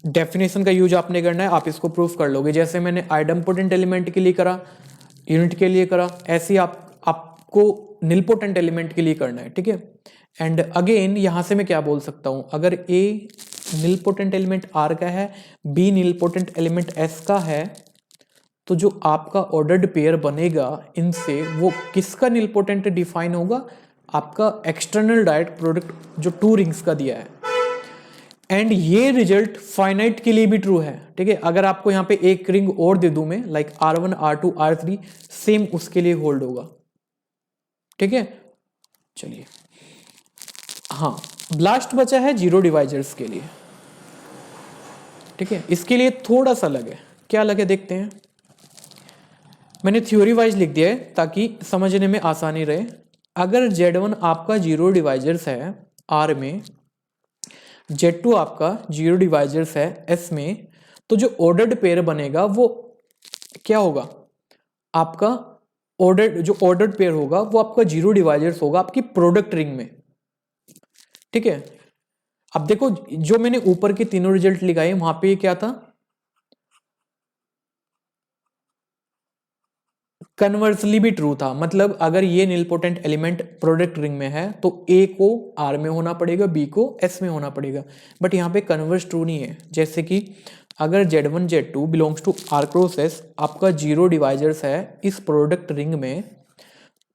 डेफिनेशन का यूज आपने करना है, आप इसको प्रूफ कर लोगे। जैसे मैंने आइडम्पोटेंट एलिमेंट के लिए करा, यूनिट के लिए करा, ऐसे ही आपको निलपोटेंट एलिमेंट के लिए करना है, ठीक है। एंड अगेन यहां से मैं क्या बोल सकता हूं, अगर ए निलपोटेंट एलिमेंट आर का है, बी निलपोटेंट एलिमेंट एस का है, तो जो आपका ऑर्डर्ड पेयर बनेगा इनसे वो किसका निलपोटेंट डिफाइन होगा, आपका एक्सटर्नल डायरेक्ट प्रोडक्ट जो टू रिंग्स का दिया है। एंड ये रिजल्ट फाइनाइट के लिए भी ट्रू है, ठीक है। अगर आपको यहाँ पे एक रिंग और दे दूं मैं, like R1 R2 R3, same उसके लिए होल्ड होगा, ठीक है। चलिए, हाँ, लास्ट बचा है जीरो डिवाइजर्स के लिए, ठीक है। इसके लिए थोड़ा सा अलग है, क्या अलग है देखते हैं। मैंने थ्योरी वाइज लिख दिया है ताकि समझने में आसानी रहे। अगर Z1 आपका जीरो डिवाइजर्स है R में, Z2 आपका जीरो डिवाइजर्स है S में, तो जो ऑर्डर्ड पेयर बनेगा वो क्या होगा, आपका ऑर्डर्ड पेयर होगा वो आपका जीरो डिवाइजर्स होगा आपकी प्रोडक्ट रिंग में, ठीक है। अब देखो जो मैंने ऊपर के तीनों रिजल्ट लिखाए वहां पे क्या था, कन्वर्सली भी ट्रू था। मतलब अगर ये निलपोटेंट एलिमेंट प्रोडक्ट रिंग में है तो ए को आर में होना पड़ेगा, बी को एस में होना पड़ेगा, बट यहाँ पे कन्वर्स ट्रू नहीं है। जैसे कि अगर Z1 Z2 belongs to R cross S, आपका जीरो डिवाइजर्स है इस प्रोडक्ट रिंग में,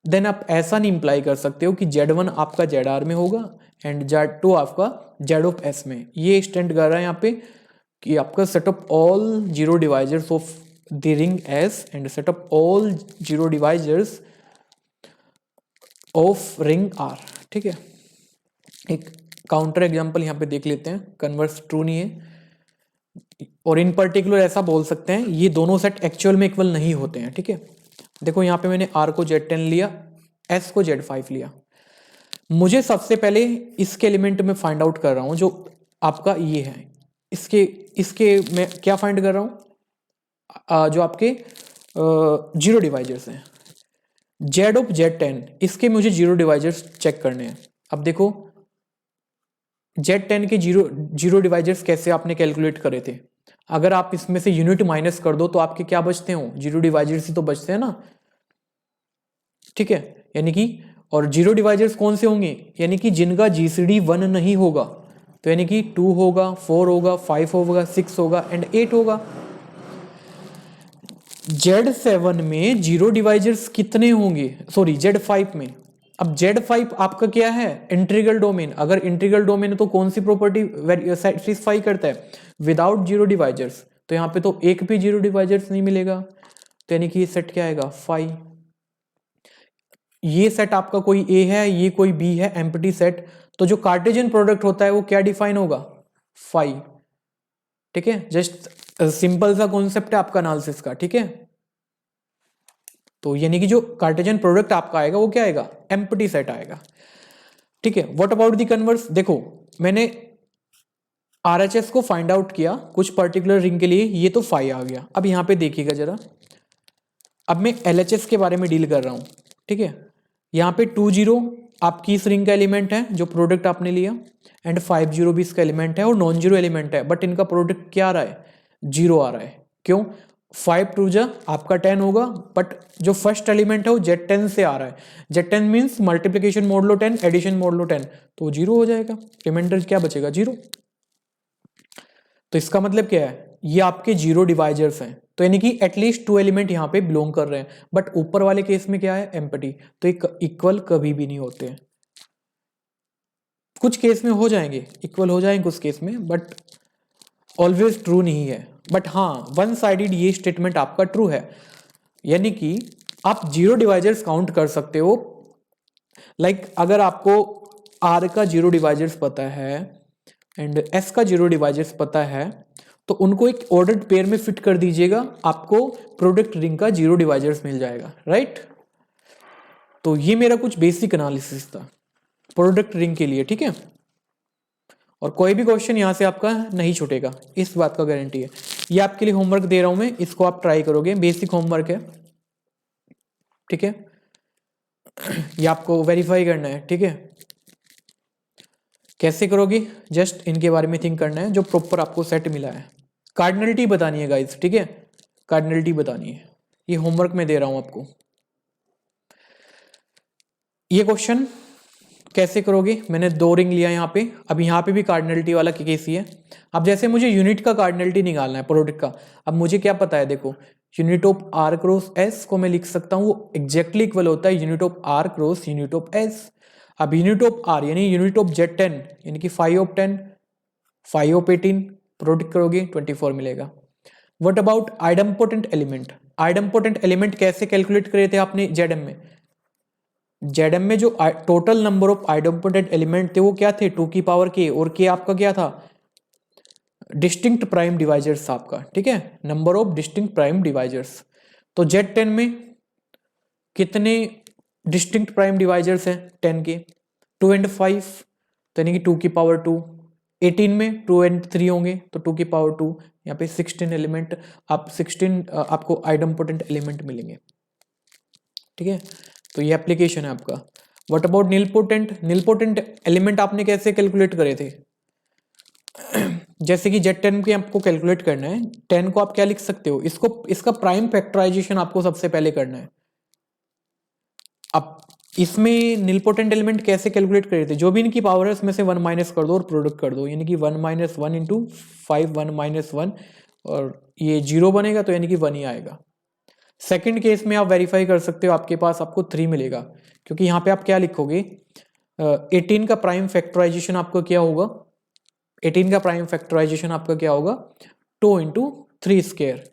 देन आप ऐसा नहीं इंप्लाई कर सकते हो कि Z1 आपका ZR में होगा एंड Z2 आपका Z ऑफ S में। ये स्टैंड कर रहा है यहाँ पे कि आपका setup all zero divisors of the ring S and set up all zero divisors of ring R, ठीक है। एक काउंटर एग्जांपल यहाँ पे देख लेते हैं, कन्वर्स ट्रू नहीं है, और इन पर्टिकुलर ऐसा बोल सकते हैं ये दोनों सेट एक्चुअल में इक्वल नहीं होते हैं, ठीक है। देखो यहाँ पे मैंने R को Z10 लिया, S को Z5 लिया। मुझे सबसे पहले इसके एलिमेंट में फाइंड आउट कर रहा हूँ जो आपका ये है, इसके मैं क्या फाइंड कर रहा हूँ, जो आपके जीरो डिवाइजर्स हैं Z ऑफ Z10, इसके मुझे जीरो डिवाइजर्स चेक करने हैं। अब देखो Z10 के जीरो डिवाइजर्स कैसे आपने कैलकुलेट करे थे, अगर आप इसमें से यूनिट माइनस कर दो तो आपके क्या बचते हो, जीरो डिवाइजर्स ही तो बचते हैं ना, ठीक है। यानी कि और जीरो डिवाइजर्स कौन से होंगे, यानी कि जिनका GCD 1 नहीं होगा, तो यानी कि 2 होगा, 4 होगा, 5 होगा, 6 होगा एंड 8 होगा। Z7 में जीरो डिवाइजर्स कितने होंगे, सॉरी Z5 में। अब Z5 आपका क्या है, इंटीग्रल डोमेन। अगर इंटीग्रल डोमेन है तो कौन सी प्रॉपर्टी सेटिस्फाई करता है, विदाउट जीरो डिवाइजर्स, तो यहाँ पे तो एक भी जीरो डिवाइजर्स नहीं मिलेगा, तो यानी कि ये सेट क्या आएगा, फाई। ये सेट आपका कोई A है, ये कोई B है, एम्प्टी सेट, तो जो कार्टेशियन प्रोडक्ट होता है वो क्या डिफाइन होगा, फाई, ठीक है। जस्ट सिंपल सा कॉन्सेप्ट है आपका एनालिसिस का, ठीक है। तो यानी कि जो कार्टेशियन प्रोडक्ट आपका आएगा वो क्या आएगा, एम्प्टी सेट आएगा, ठीक है। व्हाट अबाउट द कन्वर्स, देखो मैंने RHS को फाइंड आउट किया कुछ पर्टिकुलर रिंग के लिए, ये तो फाई आ गया। अब यहां पे देखिएगा जरा, अब मैं LHS के बारे में डील कर रहा हूं, ठीक है। यहाँ पे 20 आपकी इस रिंग का एलिमेंट है जो प्रोडक्ट आपने लिया, एंड 50 भी इसका एलिमेंट है और नॉन जीरो एलिमेंट है, बट इनका प्रोडक्ट क्या आ रहा है, जीरो आ रहा है। क्यों, 5 टू जा आपका 10 होगा, बट जो फर्स्ट एलिमेंट है वो Z10 से आ रहा है। Z10 मीन्स मल्टीप्लीकेशन मोड लो 10, एडिशन मोड लो 10, तो जीरो हो जाएगा, रिमाइंडर क्या बचेगा, जीरो। तो इसका मतलब क्या है, ये आपके जीरो डिवाइजर्स हैं, तो यानी कि एटलीस्ट 2 एलिमेंट यहाँ पे बिलोंग कर रहे हैं, बट ऊपर वाले केस में क्या है, एम्प्टी, तो इक्वल कभी भी नहीं होते हैं। कुछ केस में हो जाएंगे, इक्वल हो जाएंगे कुछ केस में, बट ऑलवेज ट्रू नहीं है। बट हाँ, वन साइडेड ये स्टेटमेंट आपका ट्रू है, यानी कि आप जीरो डिवाइजर्स काउंट कर सकते हो। लाइक अगर आपको R का जीरो डिवाइजर्स पता है एंड S का जीरो डिवाइजर्स पता है, तो उनको एक ऑर्डर्ड पेयर में फिट कर दीजिएगा, आपको प्रोडक्ट रिंग का जीरो डिवाइजर्स मिल जाएगा, राइट। तो ये मेरा कुछ बेसिक एनालिसिस था प्रोडक्ट रिंग के लिए, ठीक है। और कोई भी क्वेश्चन यहाँ से आपका नहीं छूटेगा, इस बात का गारंटी है। ये आपके लिए होमवर्क दे रहा हूं मैं, इसको आप ट्राई करोगे, बेसिक होमवर्क है, ठीक है। ये आपको वेरीफाई करना है, ठीक है। कैसे करोगे, जस्ट इनके बारे में थिंक करना है, जो प्रॉपर आपको सेट मिला है। कार्डिनलिटी बतानी है गाइस, ठीक है, कार्डिनलिटी बतानी है, ये होमवर्क में दे रहा हूं आपको। ये क्वेश्चन कैसे करोगे, मैंने 2 रिंग लिया यहाँ पे, अब यहाँ पे भी कार्डिनलिटी वाला केस ही है। अब जैसे मुझे यूनिट का कार्डिनलिटी निकालना है प्रोडक्ट का, अब मुझे क्या पता है, देखो unit of R cross S को मैं लिख सकता हूँ, वो एग्जैक्टली इक्वल होता है unit of R cross unit of S. अब यूनिट ऑफ आर यानी यूनिट ऑफ Z10 यानी कि 5/10 5/18 प्रोडक्ट करोगे 24 मिलेगा। What about idempotent element, idempotent element कैसे कैलकुलेट करे थे आपने जेडएम में, जेडएम में जो total number of idempotent element थे वो क्या थे, 2 की पावर k, और k आपका क्या था, डिस्टिंक्ट प्राइम डिवाइजर्स आपका, ठीक है, number of distinct prime divisors. तो Z10 में कितने डिस्टिंक्ट प्राइम डिवाइजर्स हैं 10 के, 2 and 5, तो यानी कि 2 की पावर 2। 18 में 2 and 3 होंगे तो 2 की पावर 2, यहाँ पे 16 एलिमेंट, आप 16 आपको आइडम्पोटेंट एलिमेंट मिलेंगे, ठीक है। तो ये एप्लीकेशन है आपका। What about nilpotent, nilpotent element आपने कैसे कैलकुलेट करे थे, जैसे कि Z10 के आपको कैलकुलेट करना है, 10 को आप क्या लिख सकते हो, इसको इसका प्राइम फैक्टराइजेशन आपको सबसे पहले करना है। अब इसमें नीलपोटेंट एलिमेंट कैसे कैलकुलेट करे थे, जो भी इनकी पावर है उसमें से 1 माइनस कर दो और प्रोडक्ट कर दो, यानी कि 1 - 1 इंटू 5 1 - 1, और ये 0 बनेगा तो यानी कि 1 ही आएगा। सेकंड केस में आप वेरीफाई कर सकते हो, आपके पास आपको 3 मिलेगा, क्योंकि यहाँ पे आप क्या लिखोगे, 18 का प्राइम फैक्टराइजेशन आपका क्या होगा, 18 का प्राइम फैक्टराइजेशन आपका क्या होगा, 2 इंटू 3 स्क्वायर।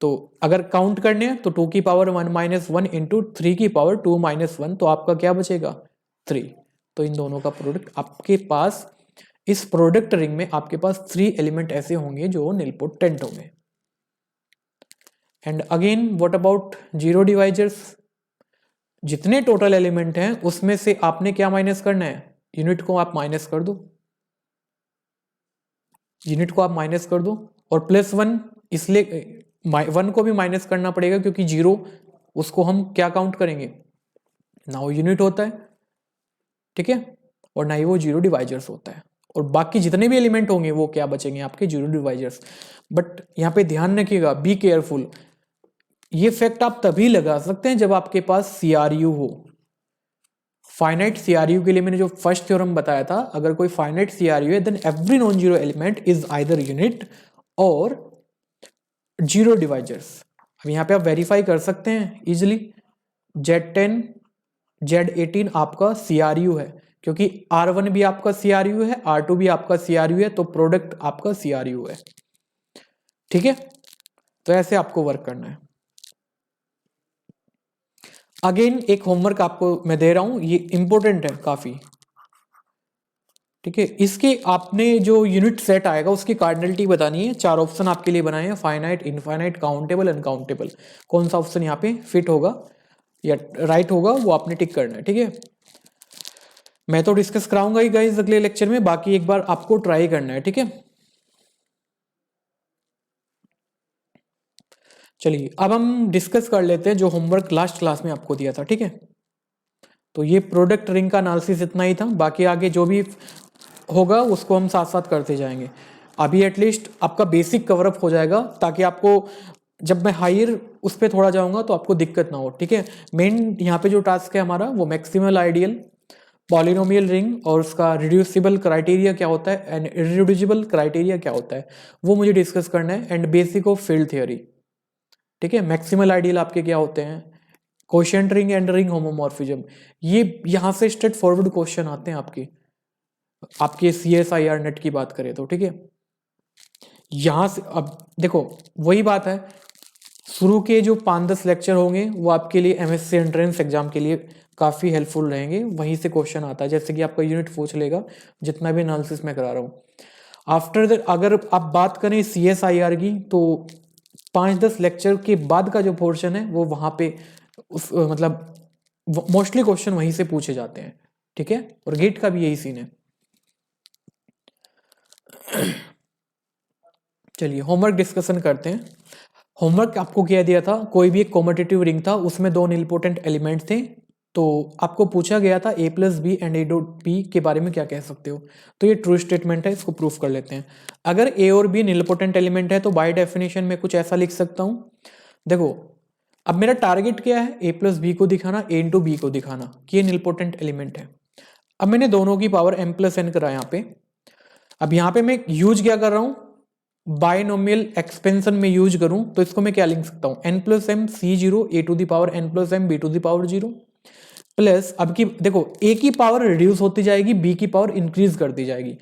तो अगर काउंट करने हैं तो 2 की पावर 1 - 1 इंटू 3 की पावर 2 - 1, तो आपका क्या बचेगा 3। तो इन दोनों का प्रोडक्ट आपके पास, इस प्रोडक्ट रिंग में आपके पास 3 एलिमेंट ऐसे होंगे जो नीलपोटेंट होंगे। And again what about zero divisors, जितने टोटल एलिमेंट हैं उसमें से आपने क्या माइनस करना है, यूनिट को आप माइनस कर दो, यूनिट को आप माइनस कर दो, और +1, इसलिए 1 को भी माइनस करना पड़ेगा क्योंकि 0 उसको हम क्या काउंट करेंगे, ना वो यूनिट होता है, ठीक है, और ना ही वो जीरो डिवाइजर्स होता है, और बाकी जितने भी एलिमेंट होंगे वो क्या बचेंगे, आपके जीरो डिवाइजर्स। बट यहाँ पे ध्यान रखिएगा, बी केयरफुल, ये फैक्ट आप तभी लगा सकते हैं जब आपके पास CRU हो। फाइनाइट CRU के लिए मैंने जो फर्स्ट थ्योरम बताया था, अगर कोई फाइनाइट CRU है then every non zero element is either unit और जीरो डिवाइजर्स। अब यहाँ पे आप वेरीफाई कर सकते हैं इजिली, Z10 Z18 आपका CRU है, क्योंकि R1 भी आपका CRU है, R2 भी आपका CRU है, तो प्रोडक्ट आपका CRU है, ठीक है। तो ऐसे आपको वर्क करना है। अगेन एक होमवर्क आपको मैं दे रहा हूं, ये इंपॉर्टेंट है काफी, ठीक है। इसके आपने जो यूनिट सेट आएगा उसकी कार्डिनलिटी बतानी है। 4 ऑप्शन आपके लिए बनाए हैं, फाइनाइट, इनफाइनाइट, काउंटेबल, अनकाउंटेबल। कौन सा ऑप्शन यहाँ पे फिट होगा या राइट होगा वो आपने टिक करना है, ठीक है। मैं तो डिस्कस कराऊंगा ही गाइस अगले लेक्चर में, बाकी एक बार आपको ट्राई करना है, ठीक है। चलिए अब हम डिस्कस कर लेते हैं जो होमवर्क लास्ट क्लास में आपको दिया था, ठीक है। तो ये प्रोडक्ट रिंग का एनालिसिस इतना ही था, बाकी आगे जो भी होगा उसको हम साथ साथ करते जाएंगे। अभी एटलीस्ट आपका बेसिक कवरअप हो जाएगा, ताकि आपको जब मैं हायर उस पर थोड़ा जाऊंगा तो आपको दिक्कत ना हो, ठीक है। मेन यहाँ पे जो टास्क है हमारा वो मैक्सिमल आइडियल, पॉलिनोमियल रिंग और उसका रिड्यूसिबल क्राइटेरिया क्या होता है एंड इररिड्यूसिबल क्राइटेरिया क्या होता है, वो मुझे डिस्कस करना है, and basic of field theory, ठीक है। मैक्सिमल आइडियल आपके क्या होते हैं, quotient ring and ring homomorphism, ये यहाँ से स्ट्रेट फॉरवर्ड क्वेश्चन आते हैं आपके CSIR नेट की बात करें तो, ठीक है। यहाँ से अब देखो वही बात है, शुरू के जो 5-10 लेक्चर होंगे वो आपके लिए MSc एंट्रेंस एग्जाम के लिए काफ़ी हेल्पफुल रहेंगे, वहीं से क्वेश्चन आता है, जैसे कि आपका यूनिट पूछ लेगा जितना भी एनालिसिस मैं करा रहा हूँ। आफ्टर दैट अगर आप बात करें CSIR की, तो 5-10 लेक्चर के बाद का जो पोर्शन है वो वहाँ पे मतलब मोस्टली क्वेश्चन वहीं से पूछे जाते हैं, ठीक है, और गेट का भी यही सीन है। चलिए होमवर्क डिस्कशन करते हैं। होमवर्क आपको क्या दिया था, कोई भी एक कॉम्पिटिटिव रिंग था, उसमें दो इम्पोर्टेंट एलिमेंट थे, तो आपको पूछा गया था a plus B and a dot B के बारे में क्या कह सकते हो। तो ये ट्रू स्टेटमेंट है, इसको प्रूफ कर लेते हैं। अगर a और b निलपोटेंट एलिमेंट है तो बाय डेफिनेशन में कुछ ऐसा लिख सकता हूँ। देखो अब मेरा टारगेट क्या है, a प्लस बी को दिखाना, a इंटू बी को दिखाना कि ये निलपोटेंट एलिमेंट है। अब मैंने दोनों की पावर m प्लस एन करा यहाँ पे। अब यहाँ पे मैं यूज क्या कर रहा हूँ, बायनोमियल एक्सपेंशन में यूज करूं तो इसको मैं क्या लिख सकता हूं, n plus M C zero A to the power n plus M B to the power zero plus, अब की देखो a की पावर रिड्यूस होती जाएगी, b की पावर इंक्रीज करती जाएगी,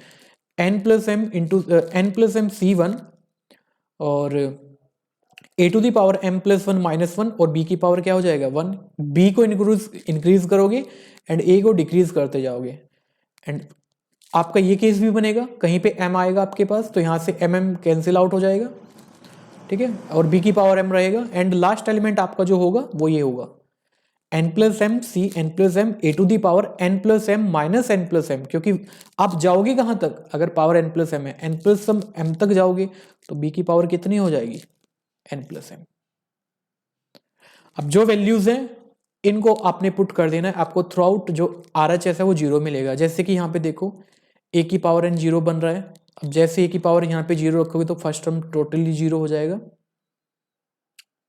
n plus M into n plus M C one और a to the power m plus one minus one और b की पावर क्या हो जाएगा 1। b को इंक्रीज करोगे एंड a को डिक्रीज करते जाओगे एंड आपका ये केस भी बनेगा, कहीं पे m आएगा आपके पास तो यहाँ से mm कैंसिल आउट हो जाएगा, ठीक है, और b की पावर m रहेगा एंड लास्ट एलिमेंट आपका जो होगा वो ये होगा n plus M C N plus M A to the power n plus M minus N plus M, क्योंकि आप जाओगे कहाँ तक, अगर पावर n प्लस एम है n प्लस एम तक जाओगे तो b की पावर कितनी हो जाएगी n प्लस एम। अब जो वैल्यूज हैं इनको आपने पुट कर देना है, आपको थ्रू आउट जो RHS है वो जीरो मिलेगा। जैसे कि यहाँ पे देखो a की पावर n जीरो बन रहा है, अब जैसे a की पावर यहाँ पे जीरो रखोगे तो फर्स्ट टर्म टोटली जीरो हो जाएगा,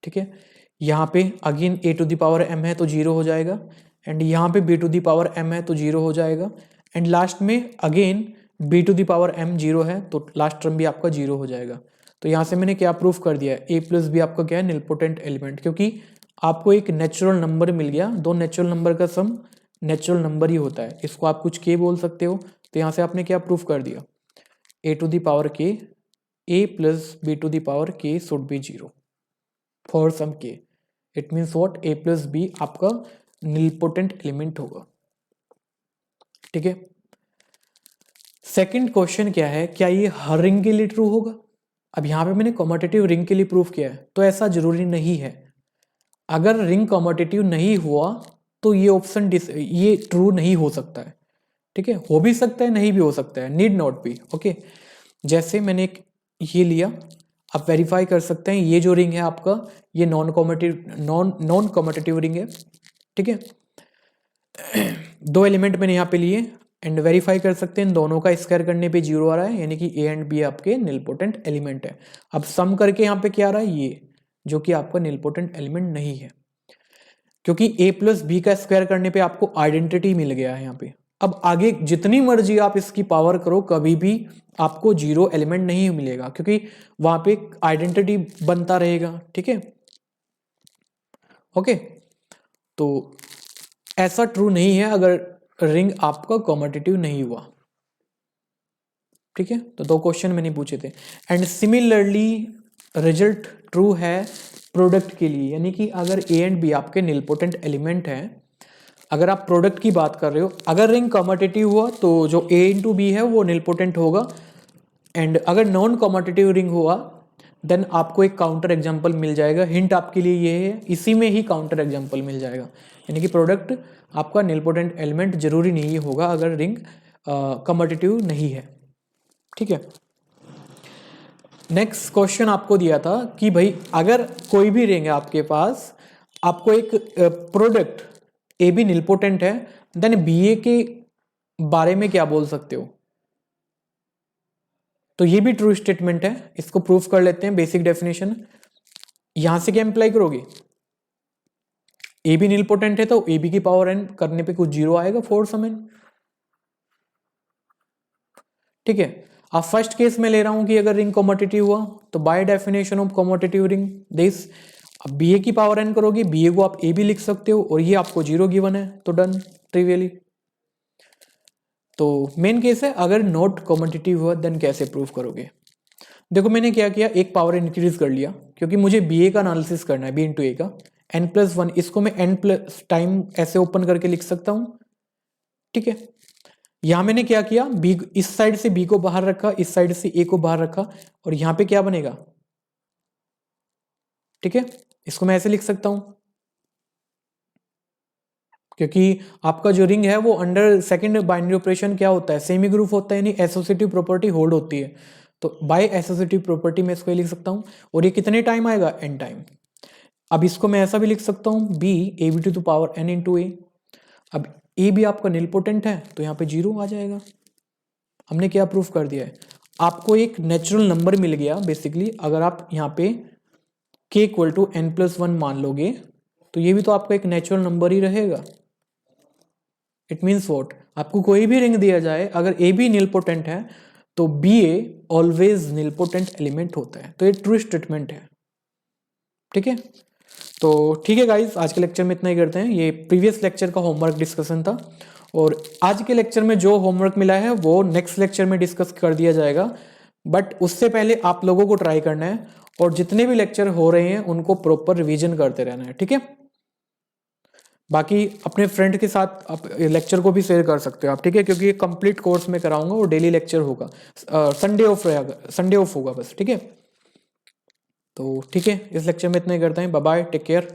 ठीक है। यहाँ पे again a to the power m है तो जीरो हो जाएगा एंड यहाँ पे b to the power m है तो जीरो हो जाएगा एंड लास्ट में again b to the power m zero है तो लास्ट टर्म भी आपका जीरो हो जाएगा। तो यहाँ से मैंने क्या प्रूफ कर दिया है, a प्लस बी आपका क्या है निलपोटेंट एलिमेंट, क्योंकि आपको एक नेचुरल नंबर मिल गया, दो नेचुरल नंबर का सम नेचुरल नंबर ही होता है, इसको आप कुछ के बोल सकते हो। तो यहाँ से आपने क्या प्रूफ कर दिया, a to the power k a plus b to the power k should be zero for some k। It means what, a plus B आपका निलपोटेंट एलिमेंट होगा, ठीक है। सेकंड क्वेश्चन क्या है, क्या ये हर रिंग के लिए ट्रू होगा। अब यहाँ पे मैंने कॉम्पिटिटिव रिंग के लिए प्रूफ किया है तो ऐसा जरूरी नहीं है। अगर रिंग कॉम्पिटिटिव नहीं हुआ तो ये ऑप्शन ये ट्रू नहीं हो सकता है, ठीक है, हो भी सकता है नहीं भी हो सकता है, नीड नॉट बी, ओके। जैसे मैंने एक ये लिया, आप वेरीफाई कर सकते हैं ये जो रिंग है आपका ये नॉन कॉम्पिटिटिव रिंग है, ठीक है। दो एलिमेंट मैंने यहाँ पे लिए एंड वेरीफाई कर सकते हैं, दोनों का स्क्वायर करने पे जीरो आ रहा है, यानी कि a एंड b आपके निलपोटेंट एलिमेंट है। अब सम करके यहाँ पे क्या आ रहा है, ये जो कि आपका निलपोटेंट एलिमेंट नहीं है, क्योंकि a प्लस बी का स्क्वायर करने पे आपको आइडेंटिटी मिल गया है यहाँ पे। अब आगे जितनी मर्जी आप इसकी पावर करो कभी भी आपको जीरो एलिमेंट नहीं मिलेगा, क्योंकि वहां पे आइडेंटिटी बनता रहेगा, ठीक है, ओके। तो ऐसा ट्रू नहीं है अगर रिंग आपका कॉम्पिटिटिव नहीं हुआ, ठीक है। तो दो क्वेश्चन मैंने पूछे थे एंड सिमिलरली रिजल्ट ट्रू है प्रोडक्ट के लिए, यानी कि अगर a एंड b आपके निलपोटेंट एलिमेंट हैं, अगर आप प्रोडक्ट की बात कर रहे हो, अगर रिंग कॉम्पिटिटिव हुआ तो जो a इंटू बी है वो निलपोटेंट होगा एंड अगर नॉन कॉम्पिटिटिव रिंग हुआ देन आपको एक काउंटर एग्जांपल मिल जाएगा। हिंट आपके लिए ये है, इसी में ही काउंटर एग्जांपल मिल जाएगा, यानी कि प्रोडक्ट आपका निलपोटेंट एलिमेंट जरूरी नहीं होगा अगर रिंग कॉम्पिटिटिव नहीं है, ठीक है। नेक्स्ट क्वेश्चन आपको दिया था कि भाई अगर कोई भी रिंग है आपके पास, आपको एक प्रोडक्ट ए बी निलपोटेंट है, देन बी ए के बारे में क्या बोल सकते हो। तो ये भी ट्रू स्टेटमेंट है, इसको प्रूफ कर लेते हैं। बेसिक डेफिनेशन यहां से क्या इंप्लाई करोगे, ए बी निलपोटेंट है तो ए बी की पावर एन करने पे कुछ जीरो आएगा फोर सम एन, ठीक है। अब फर्स्ट केस में ले रहा हूं कि अगर रिंग कॉम्पिटिटिव हुआ तो by definition of competitive ring this, अब बी ए की पावर एन करोगे, बी ए को आप ए भी लिख सकते हो और ये आपको जीरो गिवन है तो डन ट्रिवियली। तो मेन केस है अगर नॉट कॉम्पिटिटिव हुआ देन कैसे प्रूफ करोगे। देखो मैंने क्या किया, एक पावर इंक्रीज कर लिया क्योंकि मुझे बी ए का एनालिसिस करना है, बी इंटू ए का एन प्लस वन, इसको मैं एन प्लस टाइम ऐसे ओपन करके लिख सकता हूं, ठीक है। यहां मैंने क्या किया, बी इस साइड से बी को बाहर रखा, इस साइड से ए को बाहर रखा और यहां पे क्या बनेगा, ठीक है, इसको मैं ऐसे लिख सकता हूं क्योंकि आपका जो रिंग है वो अंडर सेकंड बाइनरी ऑपरेशन क्या होता है, सेमी ग्रुप होता है, यानी एसोसिएटिव प्रॉपर्टी होल्ड होती है। तो बाय एसोसिएटिव प्रॉपर्टी मैं इसको लिख सकता हूँ, और ये कितने टाइम आएगा, n टाइम। अब इसको मैं ऐसा भी लिख सकता हूँ b A B to the power n into A. अब ए भी आपका निलपोटेंट है तो यहाँ पे 0 आ जाएगा। हमने क्या प्रूफ कर दिया है, आपको एक नेचुरल नंबर मिल गया बेसिकली। अगर आप यहाँ पे k इक्वल टू n प्लस 1 मान लोगे तो ये भी तो आपका एक नेचुरल नंबर ही रहेगा। इट मीन्स वॉट, आपको कोई भी रिंग दिया जाए, अगर ए बी निलपोटेंट है तो B a always nilpotent element होता है। तो ये ट्रू स्टेटमेंट है, ठीक है। तो ठीक है गाइज, आज के लेक्चर में इतना ही करते हैं। ये प्रीवियस लेक्चर का होमवर्क डिस्कशन था, और आज के लेक्चर में जो होमवर्क मिला है वो नेक्स्ट लेक्चर में डिस्कस कर दिया जाएगा। बट उससे पहले आप लोगों को ट्राई करना है, और जितने भी लेक्चर हो रहे हैं उनको प्रॉपर रिवीजन करते रहना है, ठीक है। बाकी अपने फ्रेंड के साथ आप लेक्चर को भी शेयर कर सकते हो आप, ठीक है, क्योंकि ये कंप्लीट कोर्स में कराऊंगा और डेली लेक्चर होगा। संडे ऑफ रहेगा, संडे ऑफ होगा बस, ठीक है। तो ठीक है, इस लेक्चर में इतना ही करते हैं। Bye bye, take care.